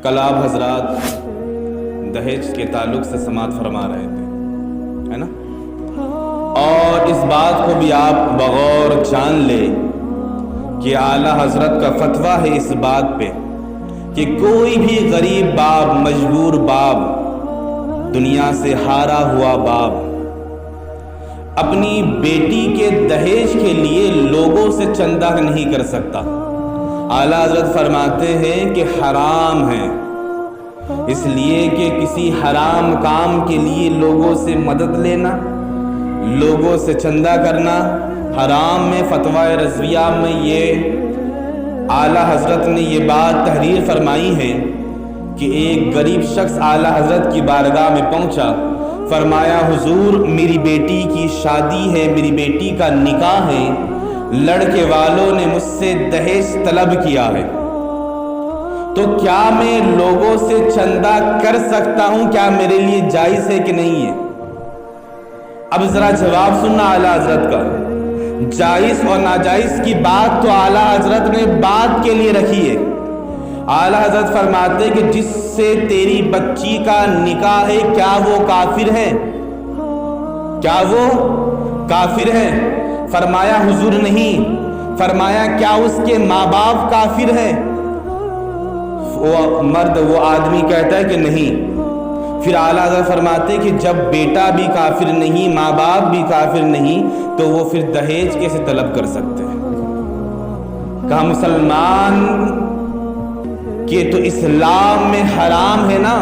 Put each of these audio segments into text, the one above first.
کل آپ حضرات دہیج کے تعلق سے سماعت فرما رہے تھے، ہے نا؟ اور اس بات کو بھی آپ بغور جان لیں کہ اعلیٰ حضرت کا فتویٰ ہے اس بات پہ کہ کوئی بھی غریب باپ، مجبور باپ، دنیا سے ہارا ہوا باپ اپنی بیٹی کے دہیج کے لیے لوگوں سے چندہ نہیں کر سکتا۔ اعلیٰ حضرت فرماتے ہیں کہ حرام ہے، اس لیے کہ کسی حرام کام کے لیے لوگوں سے مدد لینا، لوگوں سے چندہ کرنا حرام میں۔ فتویٰ رضویہ میں یہ اعلیٰ حضرت نے یہ بات تحریر فرمائی ہے کہ ایک غریب شخص اعلیٰ حضرت کی بارگاہ میں پہنچا، فرمایا حضور میری بیٹی کی شادی ہے، میری بیٹی کا نکاح ہے، لڑکے والوں نے مجھ سے دہیج طلب کیا ہے، تو کیا میں لوگوں سے چندہ کر سکتا ہوں؟ کیا میرے لیے جائز ہے کہ نہیں ہے؟ اب ذرا جواب سننا اعلیٰ حضرت کا۔ جائز اور ناجائز کی بات تو اعلیٰ حضرت نے بات کے لیے رکھی ہے۔ اعلیٰ حضرت فرماتے کہ جس سے تیری بچی کا نکاح ہے، کیا وہ کافر ہے؟ کیا وہ کافر ہے؟ فرمایا حضور نہیں۔ فرمایا کیا اس کے ماں باپ کافر ہے؟ وہ مرد، وہ آدمی کہتا ہے کہ نہیں۔ پھر اعلیٰ حضرت فرماتے کہ جب بیٹا بھی کافر نہیں، ماں باپ بھی کافر نہیں، تو وہ پھر دہیج کیسے طلب کر سکتے ہیں؟ کہا مسلمان کہ تو اسلام میں حرام ہے نا،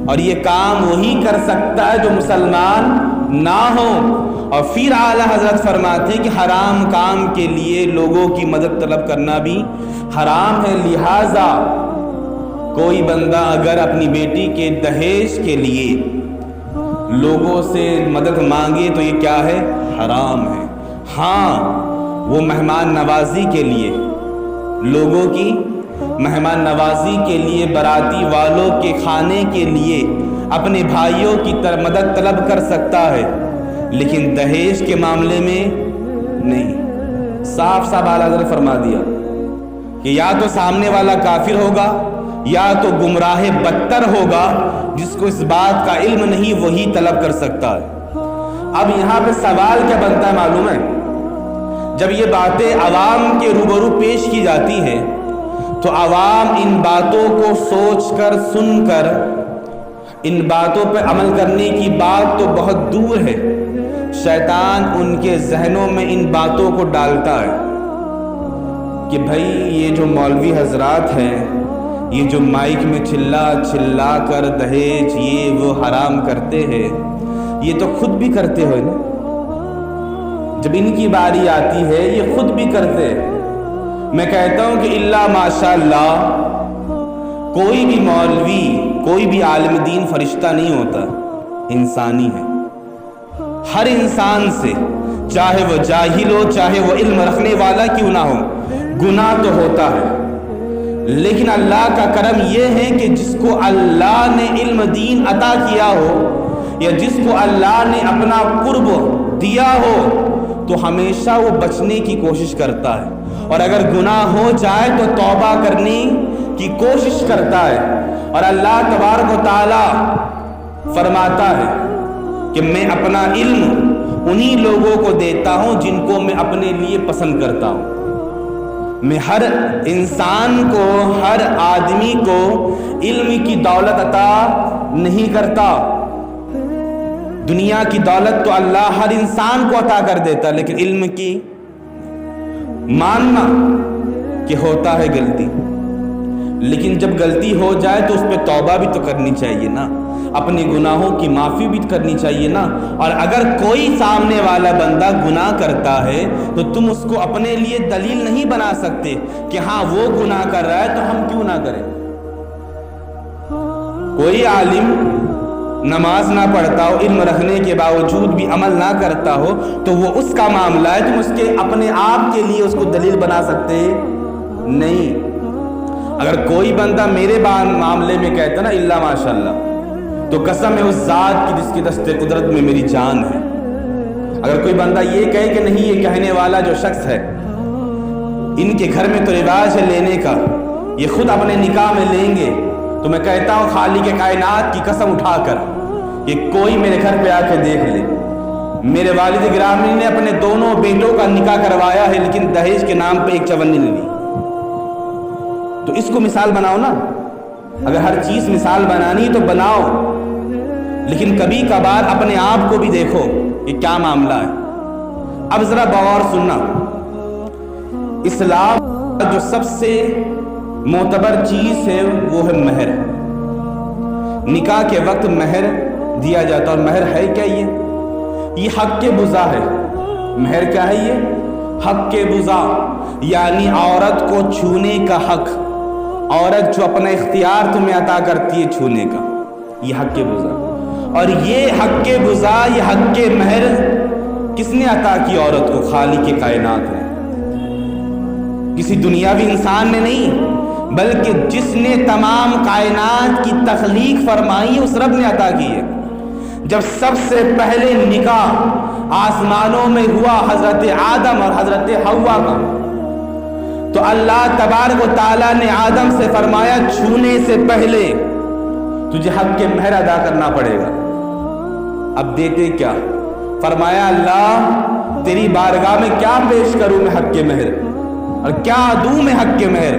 اور یہ کام وہی کر سکتا ہے جو مسلمان نہ ہو۔ اور پھر اعلیٰ حضرت فرماتے ہیں کہ حرام کام کے لیے لوگوں کی مدد طلب کرنا بھی حرام ہے، لہٰذا کوئی بندہ اگر اپنی بیٹی کے دہیج کے لیے لوگوں سے مدد مانگے تو یہ کیا ہے؟ حرام ہے۔ ہاں، وہ مہمان نوازی کے لیے، لوگوں کی مہمان نوازی کے لیے، باراتی والوں کے کھانے کے لیے اپنے بھائیوں کی مدد طلب کر سکتا ہے، لیکن دہیج کے معاملے میں نہیں۔ صاف صاف اعلیٰ حضرت فرما دیا کہ یا تو سامنے والا کافر ہوگا یا تو گمراہ بدتر ہوگا، جس کو اس بات کا علم نہیں وہی طلب کر سکتا ہے۔ اب یہاں پہ سوال کیا بنتا ہے معلوم ہے؟ جب یہ باتیں عوام کے روبرو پیش کی جاتی ہیں تو عوام ان باتوں کو سوچ کر، سن کر، ان باتوں پہ عمل کرنے کی بات تو بہت دور ہے۔ شیطان ان کے ذہنوں میں ان باتوں کو ڈالتا ہے کہ بھائی یہ جو مولوی حضرات ہیں، یہ جو مائک میں چلا کر دہیج یہ وہ حرام کرتے ہیں، یہ تو خود بھی کرتے ہوئے نا۔ جب ان کی باری آتی ہے یہ خود بھی کرتے ہیں۔ میں کہتا ہوں کہ اللہ ماشاءاللہ کوئی بھی مولوی، کوئی بھی عالم دین فرشتہ نہیں ہوتا، انسانی ہے۔ ہر انسان سے، چاہے وہ جاہل ہو، چاہے وہ علم رکھنے والا کیوں نہ ہو، گناہ تو ہوتا ہے۔ لیکن اللہ کا کرم یہ ہے کہ جس کو اللہ نے علم دین عطا کیا ہو، یا جس کو اللہ نے اپنا قرب دیا ہو، تو ہمیشہ وہ بچنے کی کوشش کرتا ہے، اور اگر گناہ ہو جائے تو توبہ کرنے کی کوشش کرتا ہے۔ اور اللہ تبارک و تعالی فرماتا ہے کہ میں اپنا علم انہی لوگوں کو دیتا ہوں جن کو میں اپنے لیے پسند کرتا ہوں۔ میں ہر انسان کو، ہر آدمی کو علم کی دولت عطا نہیں کرتا۔ دنیا کی دولت تو اللہ ہر انسان کو عطا کر دیتا، لیکن علم کی ماننا کہ ہوتا ہے غلطی، لیکن جب غلطی ہو جائے تو اس پہ توبہ بھی تو کرنی چاہیے نا، اپنے گناہوں کی معافی بھی کرنی چاہیے نا۔ اور اگر کوئی سامنے والا بندہ گناہ کرتا ہے تو تم اس کو اپنے لیے دلیل نہیں بنا سکتے کہ ہاں وہ گناہ کر رہا ہے تو ہم کیوں نہ کریں۔ کوئی عالم نماز نہ پڑھتا ہو، علم رکھنے کے باوجود بھی عمل نہ کرتا ہو تو وہ اس کا معاملہ ہے، تم اس کے اپنے آپ کے لیے اس کو دلیل بنا سکتے نہیں۔ اگر کوئی بندہ میرے معاملے میں کہتا نا اللہ ماشاءاللہ، تو قسم ہے اس ذات کی جس کی دست قدرت میں میری جان ہے۔ اگر کوئی بندہ یہ کہے کہ نہیں، یہ کہنے والا جو شخص ہے ان کے گھر میں تو رواج ہے لینے کا، یہ خود اپنے نکاح میں لیں گے تو میں کہتا ہوں خالق کائنات کی قسم اٹھا کر کہ کوئی میرے گھر پہ آ کے دیکھ لے، میرے والد گرامی نے اپنے دونوں بیٹوں کا نکاح کروایا ہے لیکن دہیج کے نام پہ ایک چونی نہیں لی۔ تو اس کو مثال بناؤ نا، اگر ہر چیز مثال بنانی تو بناؤ، لیکن کبھی کبھار اپنے آپ کو بھی دیکھو کہ کیا معاملہ ہے۔ اب ذرا غور سننا، اسلام جو سب سے معتبر چیز ہے وہ ہے مہر۔ نکاح کے وقت مہر دیا جاتا، اور مہر ہے کیا؟ یہ حق کے بزا ہے۔ مہر کیا ہے؟ یہ حق کے بزا، یعنی عورت کو چھونے کا حق، عورت جو اپنا اختیار تمہیں عطا کرتی ہے چھونے کا، یہ حق کے بزا۔ اور یہ حق کے بزا، یہ حق کے مہر کس نے عطا کی عورت کو؟ خالق کائنات نے، کسی دنیاوی انسان نے نہیں، بلکہ جس نے تمام کائنات کی تخلیق فرمائی ہے اس رب نے عطا کی ہے۔ جب سب سے پہلے نکاح آسمانوں میں ہوا حضرت آدم اور حضرت حوا کا، تو اللہ تبارک و تعالیٰ نے آدم سے فرمایا چھونے سے پہلے تجھے حق کے مہر ادا کرنا پڑے گا۔ اب دیتے کیا؟ فرمایا اللہ تیری بارگاہ میں کیا پیش کروں میں حق کے مہر، اور کیا دوں میں حق کے مہر؟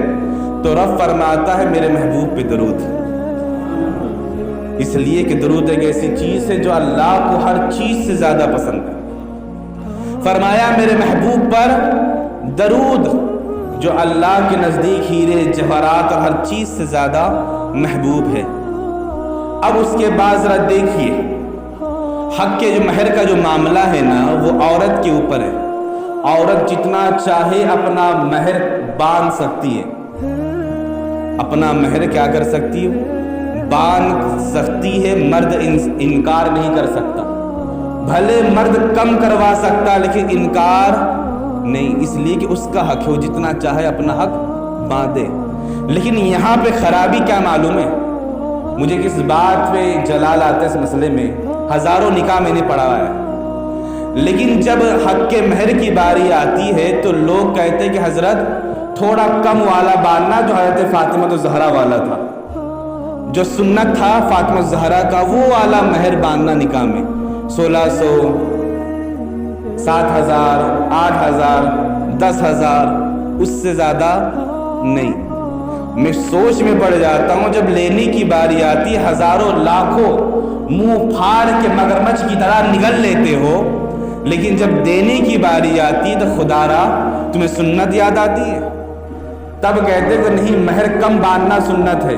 تو رب فرماتا ہے میرے محبوب پہ درود، اس لیے کہ درود ایک ایسی چیز ہے جو اللہ کو ہر چیز سے زیادہ پسند ہے۔ فرمایا میرے محبوب پر درود جو اللہ کے نزدیک ہیرے جواہرات اور ہر چیز سے زیادہ محبوب ہے۔ اب اس کے بعد ذرا دیکھیے حق کے جو مہر کا جو معاملہ ہے نا، وہ عورت کے اوپر ہے۔ عورت جتنا چاہے اپنا مہر باندھ سکتی ہے، اپنا مہر کیا کر سکتی ہے؟ باندھ سکتی ہے۔ مرد انکار نہیں کر سکتا، بھلے مرد کم کروا سکتا لیکن انکار نہیں، اس لیے کہ اس کا حق ہے، وہ جتنا چاہے اپنا حق باندھے۔ لیکن یہاں پہ خرابی کیا معلوم ہے؟ مجھے کس بات پہ جلال آتا ہے اس مسئلے میں؟ ہزاروں نکاح میں نے پڑھا ہے، لیکن جب حق کے مہر کی باری آتی ہے تو لوگ کہتے ہیں کہ حضرت تھوڑا کم والا باندھنا، جو حضرت فاطمہ زہرا والا تھا، جو سنت تھا فاطمہ زہرا کا، وہ والا مہر باندھنا نکاح میں 1600، 7000، 8000، 10000، اس سے زیادہ نہیں۔ میں سوچ میں پڑ جاتا ہوں جب لینے کی باری آتی، ہزاروں لاکھوں منہ پھاڑ کے مگرمچھ کی طرح نگل لیتے ہو، لیکن جب دینے کی باری آتی تو خدا را تمہیں سنت یاد آتی ہے، تب کہتے کہ نہیں مہر کم باندھنا سنت ہے،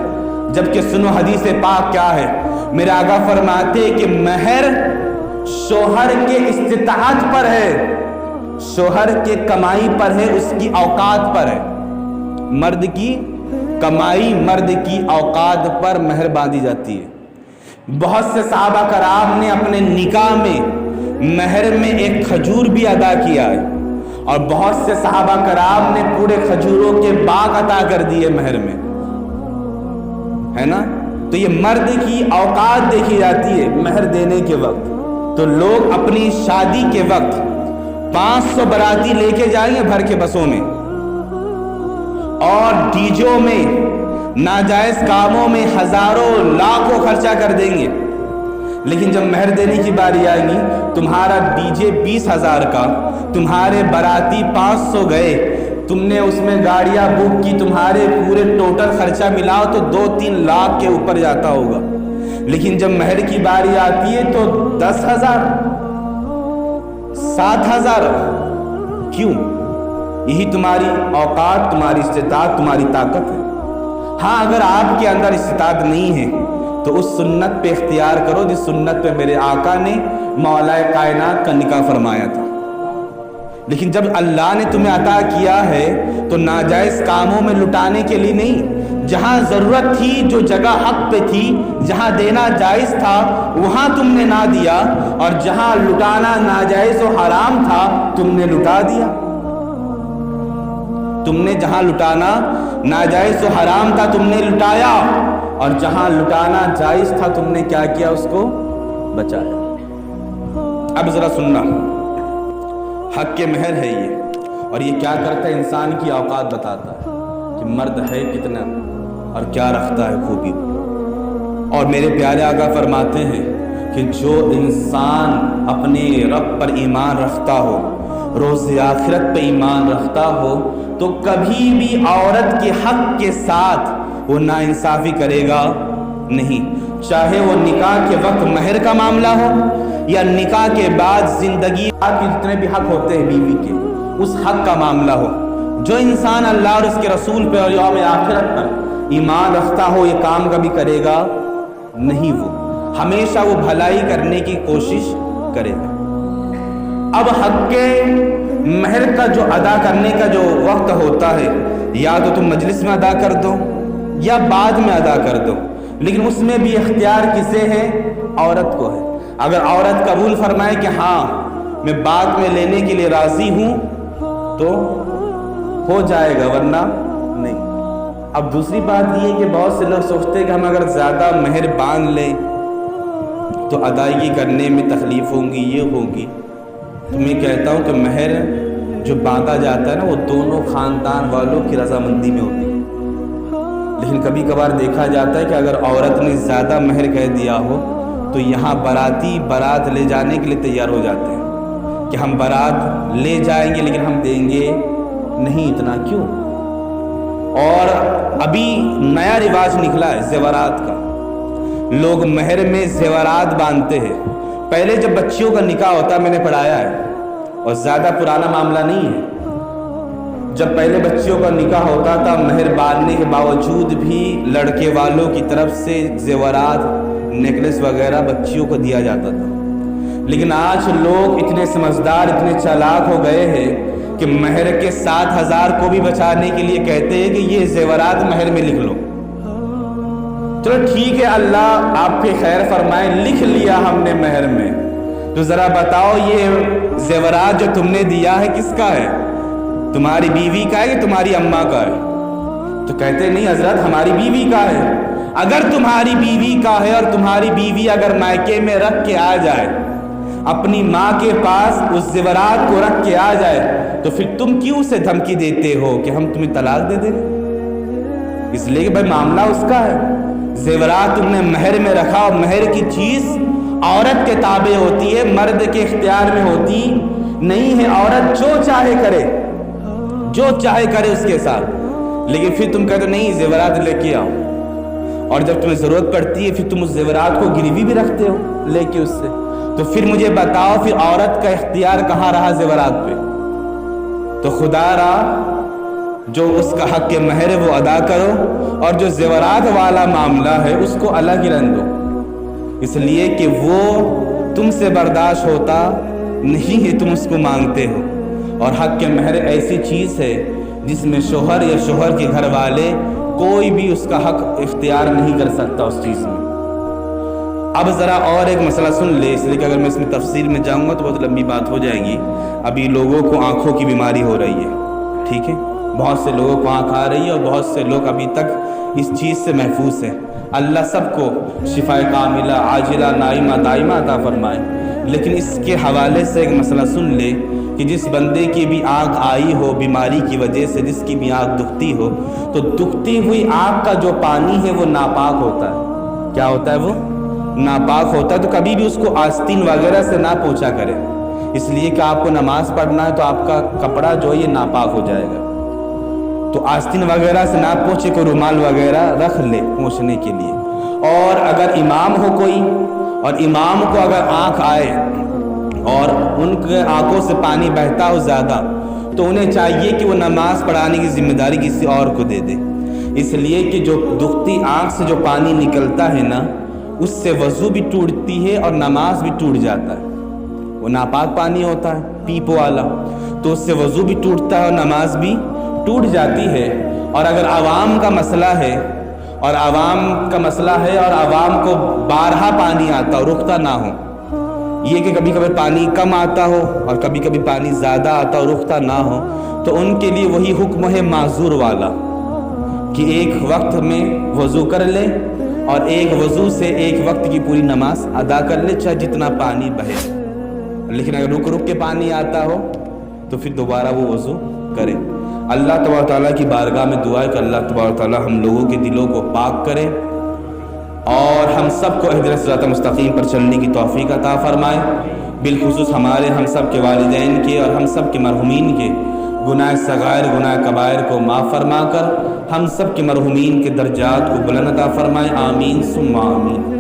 جبکہ سنو حدیث پاک کیا ہے۔ میرے آقا فرماتے کہ مہر شوہر کے استطاعت پر ہے، شوہر کے کمائی پر ہے، اس کی اوقات پر ہے۔ مرد کی کمائی، مرد کی اوقات پر مہر باندھی جاتی ہے۔ بہت سے صحابہ کرام نے اپنے نکاح میں مہر میں ایک کھجور بھی ادا کیا ہے، اور بہت سے صحابہ کرام نے پورے کھجوروں کے باغ عطا کر دیے مہر میں، ہے نا؟ تو یہ مرد کی اوقات دیکھی جاتی ہے مہر دینے کے وقت۔ تو لوگ اپنی شادی کے وقت 500 باراتی لے کے جائیں گے بھر کے بسوں میں، اور ڈیجوں میں ناجائز کاموں میں ہزاروں لاکھوں خرچہ کر دیں گے، لیکن جب مہر دینے کی باری آئے گی تمہارا ڈی جے 20,000 کا، تمہارے باراتی 500 گئے، تم نے اس میں گاڑیاں بک کی، تمہارے پورے ٹوٹل خرچہ ملاؤ تو 2-3 لاکھ کے اوپر جاتا ہوگا۔ لیکن جب مہر کی باری آتی ہے تو 10,000، 7,000۔ کیوں؟ یہی تمہاری اوقات، تمہاری استطاعت، تمہاری طاقت ہے۔ ہاں اگر آپ کے اندر استطاعت نہیں ہے تو اس سنت پہ اختیار کرو جس سنت پہ میرے آقا نے مولا کائنات کا نکاح فرمایا تھا۔ لیکن جب اللہ نے تمہیں عطا کیا ہے تو ناجائز کاموں میں لٹانے کے لیے نہیں، جہاں ضرورت تھی، جو جگہ حق پہ تھی، جہاں دینا جائز تھا وہاں تم نے نہ دیا، اور جہاں لٹانا ناجائز و حرام تھا تم نے لٹا دیا۔ تم نے جہاں لٹانا ناجائز و حرام تھا تم نے لٹایا، اور جہاں لٹانا جائز تھا تم نے کیا کیا؟ اس کو بچایا۔ اب ذرا سننا، حق کے مہر ہے یہ، اور یہ کیا کرتا ہے؟ انسان کی اوقات بتاتا ہے کہ مرد ہے کتنا اور کیا رکھتا ہے خوبی. اور میرے پیارے آقا فرماتے ہیں کہ جو انسان اپنے رب پر ایمان رکھتا ہو، روز آخرت پہ ایمان رکھتا ہو، تو کبھی بھی عورت کے حق کے ساتھ وہ ناانصافی کرے گا نہیں، چاہے وہ نکاح کے وقت مہر کا معاملہ ہو یا نکاح کے بعد زندگی کے جتنے بھی حق ہوتے ہیں بیوی کے، اس حق کا معاملہ ہو. جو انسان اللہ اور اس کے رسول پہ اور یوم آخرت پر ایمان رکھتا ہو یہ کام کبھی کرے گا نہیں، وہ ہمیشہ وہ بھلائی کرنے کی کوشش کرے گا. اب حق کے مہر کا جو ادا کرنے کا جو وقت ہوتا ہے، یا تو تم مجلس میں ادا کر دو یا بعد میں ادا کر دو، لیکن اس میں بھی اختیار کسے ہے؟ عورت کو ہے. اگر عورت قبول فرمائے کہ ہاں میں بعد میں لینے کے لیے راضی ہوں تو ہو جائے گا، ورنہ نہیں. اب دوسری بات یہ کہ بہت سے لوگ سوچتے ہیں کہ ہم اگر زیادہ مہر باندھ لیں تو ادائیگی کرنے میں تکلیف ہوگی، یہ ہوگی. تو میں کہتا ہوں کہ مہر جو باندھا جاتا ہے نا وہ دونوں خاندان والوں کی رضامندی میں ہوتی ہے. لیکن کبھی کبھار دیکھا جاتا ہے کہ اگر عورت نے زیادہ مہر کہہ دیا ہو تو یہاں باراتی بارات لے جانے کے لیے تیار ہو جاتے ہیں کہ ہم بارات لے جائیں گے لیکن ہم دیں گے نہیں اتنا. کیوں؟ اور ابھی نیا رواج نکلا ہے زیورات کا. لوگ مہر میں زیورات باندھتے ہیں. پہلے جب بچیوں کا نکاح ہوتا میں نے پڑھایا ہے اور زیادہ پرانا معاملہ نہیں ہے، جب پہلے بچیوں کا نکاح ہوتا تھا مہر باندھنے کے باوجود بھی لڑکے والوں کی طرف سے زیورات نیکلس وغیرہ بچیوں کو دیا جاتا تھا. لیکن آج لوگ اتنے سمجھدار اتنے چالاک ہو گئے ہیں کہ مہر کے 7,000 کو بھی بچانے کے لیے کہتے ہیں کہ یہ زیورات مہر میں لکھ لو. چلو ٹھیک ہے، اللہ آپ کے خیر فرمائے، لکھ لیا ہم نے مہر میں، تو ذرا بتاؤ یہ زیورات جو تم نے دیا ہے کس کا ہے؟ تمہاری بیوی کا ہے کہ تمہاری اماں کا ہے؟ تو کہتے نہیں حضرت ہماری بیوی کا ہے. اگر تمہاری بیوی کا ہے اور تمہاری بیوی اگر مائکے میں رکھ کے آ جائے، اپنی ماں کے پاس اس زیورات کو رکھ کے آ جائے، تو پھر تم کیوں اسے دھمکی دیتے ہو کہ ہم تمہیں طلاق دے دیں؟ اس لیے کہ بھائی معاملہ اس کا ہے. زیورات تم نے مہر میں رکھا، اور مہر کی چیز عورت کے تابع ہوتی ہے، مرد کے اختیار میں ہوتی نہیں ہے. عورت جو چاہے کرے اس کے ساتھ. لیکن پھر تم کہتے نہیں زیورات لے کے آؤ، اور جب تمہیں ضرورت پڑتی ہے پھر تم اس زیورات کو گروی بھی رکھتے ہو لے کے اس سے. تو پھر مجھے بتاؤ پھر عورت کا اختیار کہاں رہا زیورات پہ؟ تو خدا را جو اس کا حق مہر ہے وہ ادا کرو، اور جو زیورات والا معاملہ ہے اس کو الگ ہی رہنے دو، اس لیے کہ وہ تم سے برداشت ہوتا نہیں ہے، تم اس کو مانگتے ہو. اور حق مہر ایسی چیز ہے جس میں شوہر یا شوہر کے گھر والے کوئی بھی اس کا حق اختیار نہیں کر سکتا اس چیز میں. اب ذرا اور ایک مسئلہ سن لے، اس لیے کہ اگر میں اس میں تفصیل میں جاؤں گا تو بہت لمبی بات ہو جائے گی. ابھی لوگوں کو آنکھوں کی بیماری ہو رہی ہے، ٹھیک ہے، بہت سے لوگوں کو آنکھ آ رہی ہے اور بہت سے لوگ ابھی تک اس چیز سے محفوظ ہیں. اللہ سب کو شفا کاملہ عاجلہ نائمہ دائمہ عطا فرمائے. لیکن اس کے حوالے سے ایک مسئلہ سن لے کہ جس بندے کی بھی آنکھ آئی ہو بیماری کی وجہ سے، جس کی بھی آنکھ دکھتی ہو، تو دکھتی ہوئی آنکھ کا جو پانی ہے وہ ناپاک ہوتا ہے. کیا ہوتا ہے؟ وہ ناپاک ہوتا ہے. تو کبھی بھی اس کو آستین وغیرہ سے نہ پوچھا کرے، اس لیے کہ آپ کو نماز پڑھنا ہے تو آپ کا کپڑا جو ہے یہ ناپاک ہو جائے گا. تو آستین وغیرہ سے نہ پوچھے، کوئی رومال وغیرہ رکھ لے پوچھنے کے لیے. اور اگر امام ہو کوئی، اور امام کو اگر آنکھ آئے اور ان کے آنکھوں سے پانی بہتا ہو زیادہ، تو انہیں چاہیے کہ وہ نماز پڑھانے کی ذمہ داری کسی اور کو دے دے. اس لیے کہ جو دکھتی آنکھ سے جو پانی نکلتا ہے نا، اس سے وضو بھی ٹوٹتی ہے اور نماز بھی ٹوٹ جاتا ہے. وہ ناپاک پانی ہوتا ہے پیپ والا، تو اس سے وضو بھی ٹوٹتا ہے اور نماز بھی ٹوٹ جاتی ہے. اور اگر عوام کا مسئلہ ہے اور عوام کو بارہا پانی آتا ہو، رکتا نہ ہو، یہ کہ کبھی کبھی پانی کم آتا ہو اور کبھی کبھی پانی زیادہ آتا ہو، رکتا نہ ہو، تو ان کے لیے وہی حکم ہے معذور والا کہ ایک وقت میں وضو کر لے اور ایک وضو سے ایک وقت کی پوری نماز ادا کر لے، چاہے جتنا پانی بہے. لیکن اگر رک کے پانی آتا ہو تو پھر دوبارہ وہ وضو کرے. اللہ تبارک تعالیٰ کی بارگاہ میں دعا ہے کہ اللہ تبارک تعالیٰ ہم لوگوں کے دلوں کو پاک کرے اور ہم سب کو اہدنا صراط مستقیم پر چلنے کی توفیق عطا فرمائے، بالخصوص ہم سب کے والدین کے اور ہم سب کے مرحومین کے گناہ صغائر گناہ کبائر کو معاف فرما کر ہم سب کے مرحومین کے درجات کو بلند عطا فرمائے، آمین ثم آمین۔